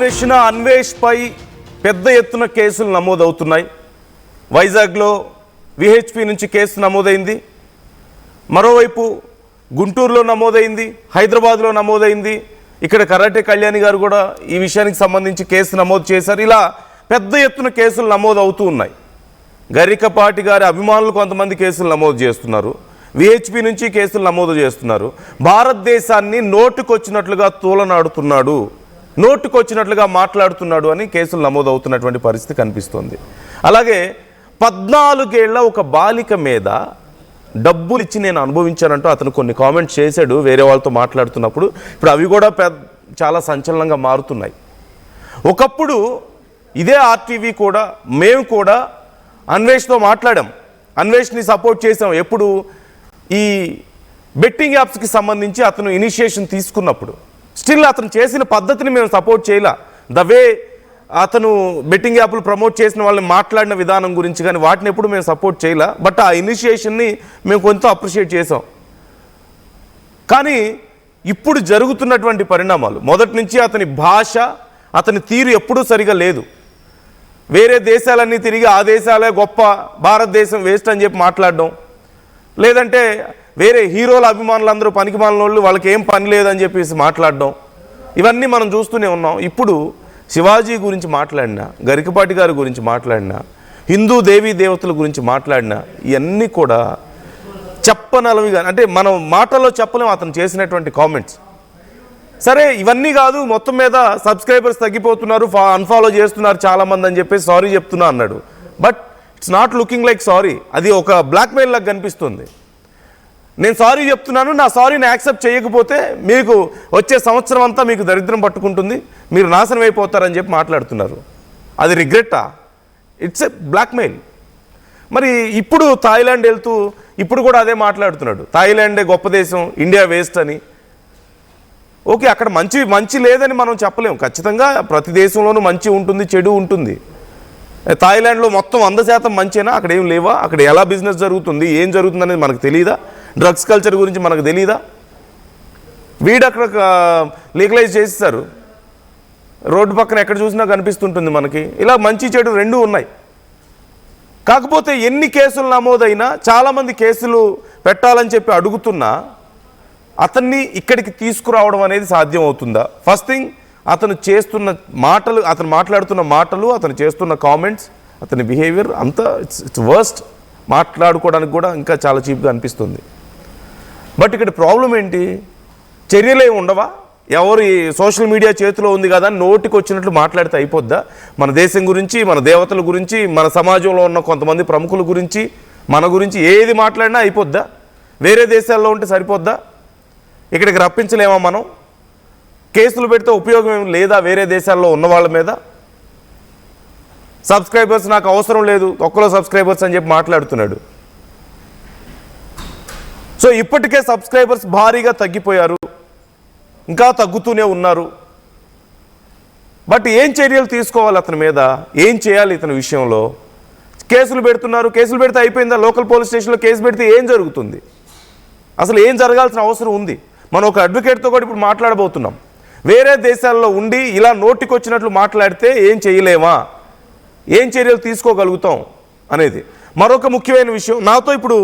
అన్వేషణ అన్వేష్పై పెద్ద ఎత్తున కేసులు నమోదవుతున్నాయి. వైజాగ్లో విహెచ్పి నుంచి కేసు నమోదైంది, మరోవైపు గుంటూరులో నమోదైంది, హైదరాబాద్లో నమోదైంది. ఇక్కడ కరాటే కళ్యాణి గారు కూడా ఈ విషయానికి సంబంధించి కేసు నమోదు చేశారు. ఇలా పెద్ద ఎత్తున కేసులు నమోదు అవుతూ ఉన్నాయి. గరికపాటి గారి అభిమానులు కొంతమంది కేసులు నమోదు చేస్తున్నారు, విహెచ్పి నుంచి కేసులు నమోదు చేస్తున్నారు. భారతదేశాన్ని నోటుకొచ్చినట్లుగా తూలనాడుతున్నాడు, నోటుకొచ్చినట్లుగా మాట్లాడుతున్నాడు అని కేసులు నమోదవుతున్నటువంటి పరిస్థితి కనిపిస్తోంది. అలాగే 14 ఏళ్ల ఒక బాలిక మీద డబ్బులు ఇచ్చి నేను అనుభవించానంటూ అతను కొన్ని కామెంట్స్ చేశాడు వేరే వాళ్ళతో మాట్లాడుతున్నప్పుడు. ఇప్పుడు అవి కూడా చాలా సంచలనంగా మారుతున్నాయి. ఒకప్పుడు ఇదే ఆర్టీవీ కూడా మేము కూడా అన్వేష్తో మాట్లాడాం, అన్వేష్ని సపోర్ట్ చేసాం. ఎప్పుడు ఈ బెట్టింగ్ యాప్స్కి సంబంధించి అతను ఇనిషియేషన్ తీసుకున్నప్పుడు స్టిల్ అతను చేసిన పద్ధతిని మేము సపోర్ట్ చేయలే. ద వే అతను బెట్టింగ్ యాప్లు ప్రమోట్ చేసిన వాళ్ళని మాట్లాడిన విధానం గురించి కానీ వాటిని ఎప్పుడు మేము సపోర్ట్ చేయలే. బట్ ఆ ఇనిషియేషన్ని మేము కొంత అప్రిషియేట్ చేసాం. కానీ ఇప్పుడు జరుగుతున్నటువంటి పరిణామాలు, మొదటి నుంచి అతని భాష, అతని తీరు ఎప్పుడూ సరిగా లేదు. వేరే దేశాలన్నీ తిరిగి ఆ దేశాలే గొప్ప, భారతదేశం వేస్ట్ అని చెప్పి మాట్లాడడం, లేదంటే వేరే హీరోల అభిమానులందరూ పనికి మాలిన వాళ్ళకి ఏం పని లేదని చెప్పేసి మాట్లాడడం, ఇవన్నీ మనం చూస్తూనే ఉన్నాం. ఇప్పుడు శివాజీ గురించి మాట్లాడినా, గరికపాటి గారి గురించి మాట్లాడినా, హిందూ దేవీ దేవతల గురించి మాట్లాడినా ఇవన్నీ కూడా చెప్పనలవిగా, అంటే మనం మాటల్లో చెప్పలేం అతను చేసినటువంటి కామెంట్స్. సరే ఇవన్నీ కాదు, మొత్తం మీద సబ్స్క్రైబర్స్ తగ్గిపోతున్నారు, అన్ఫాలో చేస్తున్నారు చాలామంది అని చెప్పేసి సారీ చెప్తున్నా అన్నాడు. But it's not looking like sorry. అది ఒక బ్లాక్మెయిల్ లాగా కనిపిస్తుంది. నేను సారీ చెప్తున్నాను, నా సారీని యాక్సెప్ట్ చేయకపోతే మీకు వచ్చే సంవత్సరం అంతా మీకు దరిద్రం పట్టుకుంటుంది, మీరు నాశనం అయిపోతారని చెప్పి మాట్లాడుతున్నారు. అది రిగ్రెట్టా? It's a blackmail. మరి ఇప్పుడు థాయిలాండ్ వెళ్తూ ఇప్పుడు కూడా అదే మాట్లాడుతున్నాడు, థాయిలాండే గొప్ప దేశం, ఇండియా వేస్ట్ అని. ఓకే, అక్కడ మంచి లేదని మనం చెప్పలేము. ఖచ్చితంగా ప్రతి దేశంలోనూ మంచి ఉంటుంది, చెడు ఉంటుంది. థాయిలాండ్లో మొత్తం 100% మంచేనా? అక్కడ ఏం లేవా? అక్కడ ఎలా బిజినెస్ జరుగుతుంది, ఏం జరుగుతుంది అనేది మనకు తెలియదా? డ్రగ్స్ కల్చర్ గురించి మనకు తెలియదా? వీడు అక్కడ లీగలైజ్ చేసేసారు, రోడ్డు పక్కన ఎక్కడ చూసినా కనిపిస్తుంటుంది మనకి. ఇలా మంచి చెడు రెండూ ఉన్నాయి. కాకపోతే ఎన్ని కేసులు నమోదైనా, చాలామంది కేసులు పెట్టాలని చెప్పి అడుగుతున్నా అతన్ని ఇక్కడికి తీసుకురావడం అనేది సాధ్యం అవుతుందా? ఫస్ట్ థింగ్, అతను చేస్తున్న మాటలు, అతను మాట్లాడుతున్న మాటలు, అతను చేస్తున్న కామెంట్స్, అతని బిహేవియర్ అంతా ఇట్స్ వర్స్ట్. మాట్లాడుకోవడానికి కూడా ఇంకా చాలా చీప్గా అనిపిస్తుంది. బట్ ఇక్కడ ప్రాబ్లం ఏంటి? చర్యలే ఉండవా? ఎవరు సోషల్ మీడియా చేతిలో ఉంది కదా అని నోటికి వచ్చినట్లు మాట్లాడితే అయిపోద్దా? మన దేశం గురించి, మన దేవతల గురించి, మన సమాజంలో ఉన్న కొంతమంది ప్రముఖుల గురించి, మన గురించి ఏది మాట్లాడినా అయిపోద్దా? వేరే దేశాల్లో ఉంటే సరిపోద్దా? ఇక్కడికి రప్పించలేమా మనం? కేసులు పెడితే ఉపయోగం ఏమి లేదా వేరే దేశాల్లో ఉన్న వాళ్ళ మీద? సబ్స్క్రైబర్స్ నాకు అవసరం లేదు, ఒక్కలో సబ్స్క్రైబర్స్ అని చెప్పి మాట్లాడుతున్నాడు. సో ఇప్పటికే సబ్స్క్రైబర్స్ భారీగా తగ్గిపోయారు, ఇంకా తగ్గుతూనే ఉన్నారు. బట్ ఏం చర్యలు తీసుకోవాలి అతని మీద? ఏం చేయాలి ఇతని విషయంలో? కేసులు పెడుతున్నారు, కేసులు పెడితే అయిపోయిందా? లోకల్ పోలీస్ స్టేషన్లో కేసు పెడితే ఏం జరుగుతుంది? అసలు ఏం జరగాల్సిన అవసరం ఉంది? మనం ఒక అడ్వకేట్తో కూడా ఇప్పుడు మాట్లాడబోతున్నాం. వేరే దేశాల్లో ఉండి ఇలా నోటికొచ్చినట్లు మాట్లాడితే ఏం చేయలేమా? ఏం చర్యలు తీసుకోగలుగుతాం అనేది మరొక ముఖ్యమైన విషయం. నాతో ఇప్పుడు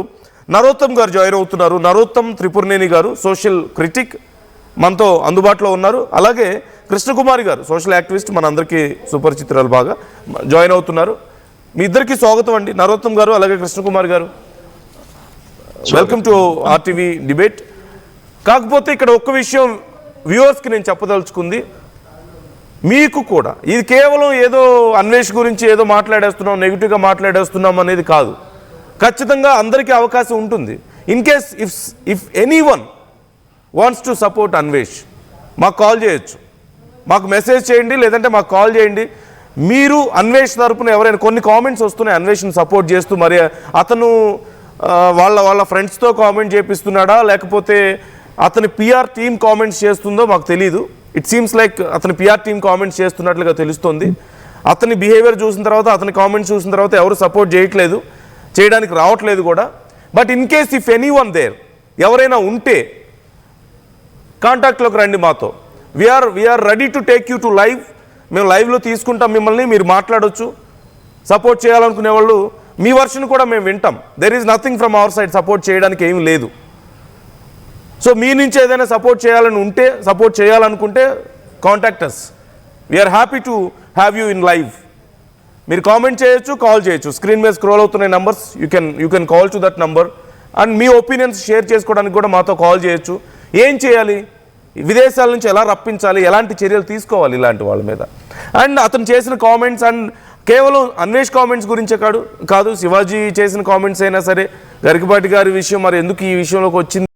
నరోత్తమ్ గారు జాయిన్ అవుతున్నారు. నరోత్తమ్ త్రిపురనేని గారు, సోషల్ క్రిటిక్, మనతో అందుబాటులో ఉన్నారు. అలాగే కృష్ణకుమారి గారు, సోషల్ యాక్టివిస్ట్, మనందరికీ సుపరిచితురాలు, బాగా జాయిన్ అవుతున్నారు. మీ ఇద్దరికీ స్వాగతం అండి, నరోత్తమ్ గారు అలాగే కృష్ణకుమారి గారు. Welcome to RTV debate. కాకపోతే ఇక్కడ ఒక్క విషయం వ్యూవర్స్కి నేను చెప్పదలుచుకుంది, మీకు కూడా ఇది కేవలం ఏదో అన్వేష్ గురించి ఏదో మాట్లాడేస్తున్నాం, నెగిటివ్గా మాట్లాడేస్తున్నాం అనేది కాదు. ఖచ్చితంగా అందరికీ అవకాశం ఉంటుంది. In case if anyone wants to support Anvesh, మాకు కాల్ చేయొచ్చు, మాకు మెసేజ్ చేయండి, లేదంటే మాకు కాల్ చేయండి. మీరు అన్వేష్ తరపున ఎవరైనా, కొన్ని కామెంట్స్ వస్తున్నాయి అన్వేష్ని సపోర్ట్ చేస్తూ, మరి అతను వాళ్ళ ఫ్రెండ్స్తో కామెంట్ చేపిస్తున్నాడా, లేకపోతే అతని పిఆర్ టీమ్ కామెంట్స్ చేస్తుందో మాకు తెలీదు. ఇట్ సీమ్స్ లైక్ అతని పిఆర్ టీమ్ కామెంట్స్ చేస్తున్నట్లుగా తెలుస్తుంది. అతని బిహేవియర్ చూసిన తర్వాత, అతని కామెంట్స్ చూసిన తర్వాత ఎవరు సపోర్ట్ చేయడానికి రావట్లేదు కూడా. But in case if anyone there, ఎవరైనా ఉంటే కాంటాక్ట్లోకి రండి మాతో. We are ready to take you to live. మేము లైవ్లో తీసుకుంటాం మిమ్మల్ని, మీరు మాట్లాడొచ్చు. సపోర్ట్ చేయాలనుకునే వాళ్ళు మీ వర్షన్ కూడా మేము వింటాం. There is nothing from our side, support చేయడానికి ఏమీ లేదు. సో మీ నుంచి ఏదైనా సపోర్ట్ చేయాలనుకుంటే contact us. We are happy to have you in live. మీరు కామెంట్ చేయొచ్చు, కాల్ చేయొచ్చు. స్క్రీన్ మీద స్క్రోల్ అవుతున్న numbers, you can call to that number. And మీ ఒపీనియన్స్ షేర్ చేసుకోవడానికి కూడా మాతో కాల్ చేయొచ్చు. ఏం చేయాలి, విదేశాల నుంచి ఎలా రప్పించాలి, ఎలాంటి చర్యలు తీసుకోవాలి ఇలాంటి వాళ్ళ మీద. అండ్ అతను చేసిన కామెంట్స్ అండ్ కేవలం అన్వేష్ కామెంట్స్ గురించే కాదు, శివాజీ చేసిన కామెంట్స్ అయినా సరే, గరికపాటి గారి విషయం మరి ఎందుకు ఈ విషయంలోకి వచ్చింది